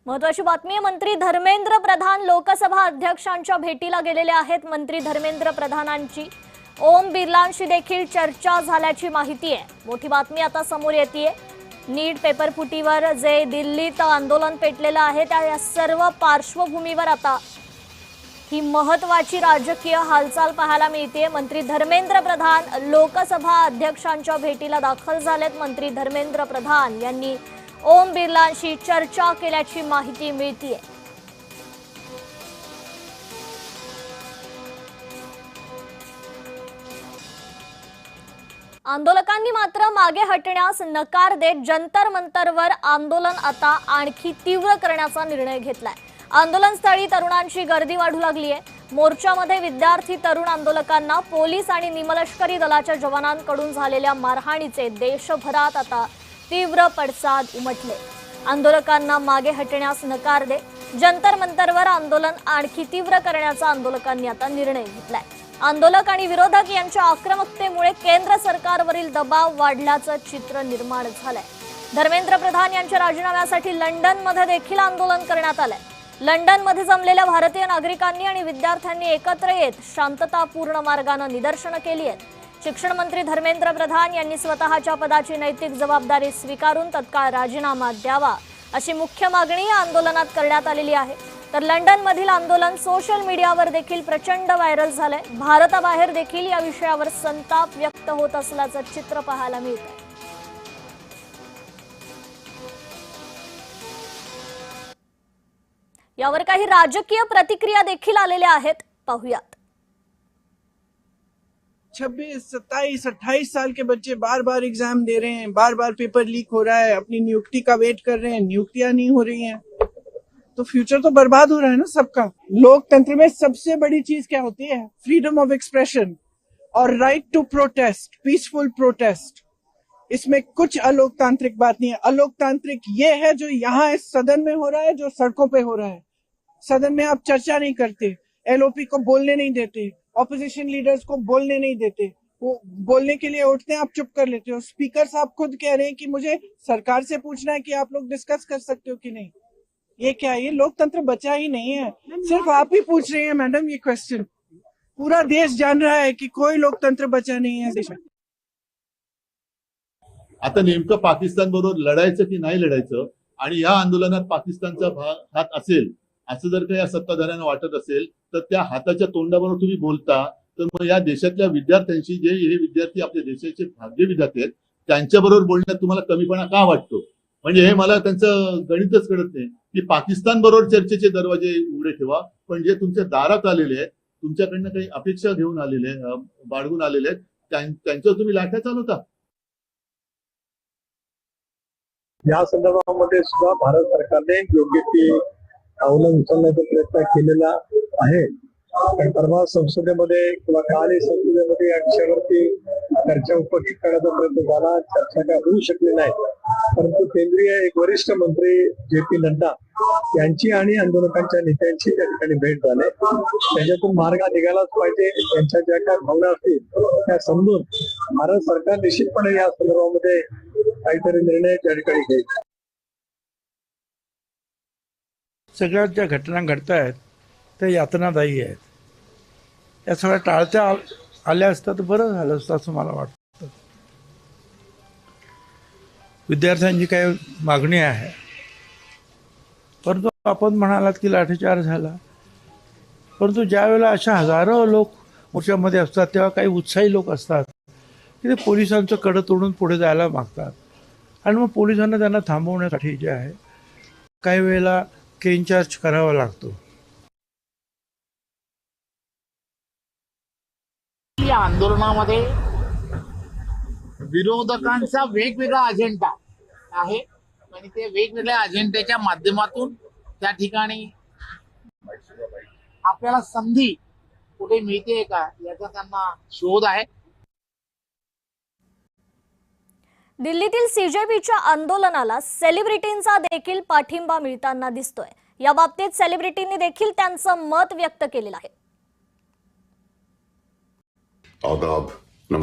महत्वाची बातमी, मंत्री धर्मेंद्र प्रधान लोकसभा अध्यक्षांच्या भेटीला गेलेले आहेत। मंत्री धर्मेंद्र प्रधानांची ओम बिर्लांशी देखील चर्चा झाल्याची माहिती आहे। मोठी बातमी आता समोर येतेय। नीट पेपर फुटीवर जे दिल्लीत आंदोलन पेटलेलं आहे त्या सर्व पार्श्वभूमीवर आता ही महत्वाची राजकीय हालचाल पाहायला मिळते। मंत्री धर्मेंद्र प्रधान लोकसभा अध्यक्षांच्या भेटीला दाखल झालेत। मंत्री धर्मेंद्र प्रधान यांनी ओम बिर्लांशी चर्चा केल्याची माहिती मिळतेय। आंदोलकांनी मात्र मागे हटण्यास नकार देत जंतर मंतरवर आंदोलन आता आणखी तीव्र करण्याचा निर्णय घेतलाय। आंदोलनस्थळी तरुणांची गर्दी वाढू लागली आहे। मोर्चामध्ये विद्यार्थी तरुण आंदोलकांना पोलीस आणि निमलष्करी दलाच्या जवानांकडून झालेल्या मारहाणीचे देशभरात आता तीव्र पडसाद उमटले। आंदोलकांना मागे हटण्यास नकार दे जंतर मंतरवर आंदोलन आणखी तीव्र करण्याचा आंदोलकांनी आता निर्णय घेतलाय। आंदोलक आणि विरोधक यांच्या आक्रमकतेमुळे केंद्र सरकारवरील दबाव वाढल्याचं चित्र निर्माण झालंय। धर्मेंद्र प्रधान यांच्या राजीनाम्यासाठी लंडनमध्ये देखील आंदोलन करण्यात आलंय। लंडनमध्ये जमलेल्या भारतीय नागरिकांनी आणि विद्यार्थ्यांनी एकत्र येत शांततापूर्ण मार्गाने निदर्शनं केली आहेत। शिक्षण मंत्री धर्मेंद्र प्रधान यांनी स्वतःच्या पदाची नैतिक जबाबदारी स्वीकारून तत्काळ राजीनामा द्यावा अशी मुख्य मागणी या आंदोलनात करण्यात आलेली आहे। तर लंडनमधील आंदोलन सोशल मीडियावर देखील प्रचंड व्हायरल झालंय। भारताबाहेर देखील या विषयावर संताप व्यक्त होत असल्याचं चित्र पाहायला मिळतंय। यावर काही राजकीय प्रतिक्रिया देखील आलेल्या आहेत, पाहूयात। 26, 27, 28 साल के बच्चे बार बार एग्जाम दे रहे हैं, बार बार पेपर लीक हो रहा है, अपनी नियुक्ति का वेट कर रहे हैं, नियुक्तियां नहीं हो रही हैं, तो फ्यूचर तो बर्बाद हो रहा है ना सबका। लोकतंत्र में सबसे बड़ी चीज क्या होती है? फ्रीडम ऑफ एक्सप्रेशन और right to protest, peaceful protest. इसमें कुछ अलोकतांत्रिक बात नहीं है। अलोकतांत्रिक ये है जो यहाँ इस सदन में हो रहा है, जो सड़कों पे हो रहा है। सदन में आप चर्चा नहीं करते, एलओपी को बोलने नहीं देते, ऑपोजिशन लीडर्स को बोलने नहीं देते, वो बोलने के लिए उठते हैं, आप चुप कर लेते हो। स्पीकर साहब खुद कह रहे हैं कि मुझे सरकार से पूछना है कि आप लोग डिस्कस कर सकते हो कि नहीं। ये क्या है? ये लोकतंत्र बचा ही नहीं है। सिर्फ आप ही पूछ रहे हैं मैडम ये क्वेश्चन। पूरा देश जान रहा है कि कोई लोकतंत्र बचा नहीं है देश में। आता नेमकं पाकिस्तान बरोबर लढायचं की नाही लढायचं आणि या आंदोलनात पाकिस्तानचा हात असेल असं जर का या सत्ताधाऱ्यांना वाटत असेल तर त्या हाताच्या तोंडाबरोबर तुम्ही बोलता तर मग या देशातल्या विद्यार्थ्यांशी जे हे विद्यार्थी आपल्या देशाचे भाग्य विधाते आहेत त्यांच्याबरोबर बोलण्यात तुम्हाला कमीपणा का वाटतो? म्हणजे हे मला त्यांचं गणितच कळत नाही की पाकिस्तान बरोबर चर्चेचे दरवाजे उघडे ठेवा, पण जे तुमच्या दारात आलेले आहेत, तुमच्याकडनं काही अपेक्षा घेऊन आलेले बाळगून आलेले आहेत त्यांच्यावर तुम्ही लाठ्या चालवता। या संदर्भामध्ये सुद्धा भारत सरकारने योग्य ती पावलं उचलण्याचा प्रयत्न केलेला आहे। पण परवा संसदेमध्ये किंवा कालही संसदेमध्ये या विषयावरती चर्चा उपस्थित करण्याचा प्रयत्न झाला, चर्चा काय होऊ शकली नाही। परंतु केंद्रीय एक वरिष्ठ मंत्री JP नड्डा यांची आणि आंदोलकांच्या नेत्यांची त्या ठिकाणी भेट झाली। त्याच्यातून मार्ग निघालाच पाहिजे। त्यांच्या ज्या काय भावना असतील त्या समजून भारत सरकार निश्चितपणे या संदर्भामध्ये काहीतरी निर्णय त्या ठिकाणी घेईल। सगळ्या ज्या घटना घडत आहेत त्या यातनादायी आहेत। या सगळ्या टाळता आल्या असता तर बरं झालं असतं असं मला वाटतं। विद्यार्थ्यांची काही मागणी आहे, परंतु आपण म्हणालात की लाठीचार्ज झाला, परंतु ज्या वेळेला अशा हजारो लोक मोर्चामध्ये असतात तेव्हा काही उत्साही लोक असतात की ते पोलिसांचं कडं तोडून पुढे जायला मागतात आणि मग पोलिसांना त्यांना थांबवण्यासाठी जे आहे काही वेळेला केन चार्ज करावा लागतो। या आंदोलनामध्ये विरोधकांचा वेगवेगळा अजेंडा आहे आणि ते वेगवेगळ्या अजेंड्याच्या माध्यमातून त्या ठिकाणी आपल्याला संधी कुठे मिळते का याचा त्यांना शोध आहे। दिल्लीतील CJPच्या आंदोलनाला सेलिब्रिटींचा देखील पाठिंबा मिळताना दिसतोय। या बाबतीत सेलिब्रिटींनी देखील त्यांचं मत व्यक्त केलेलं आहे। आदाब, नमस्कार।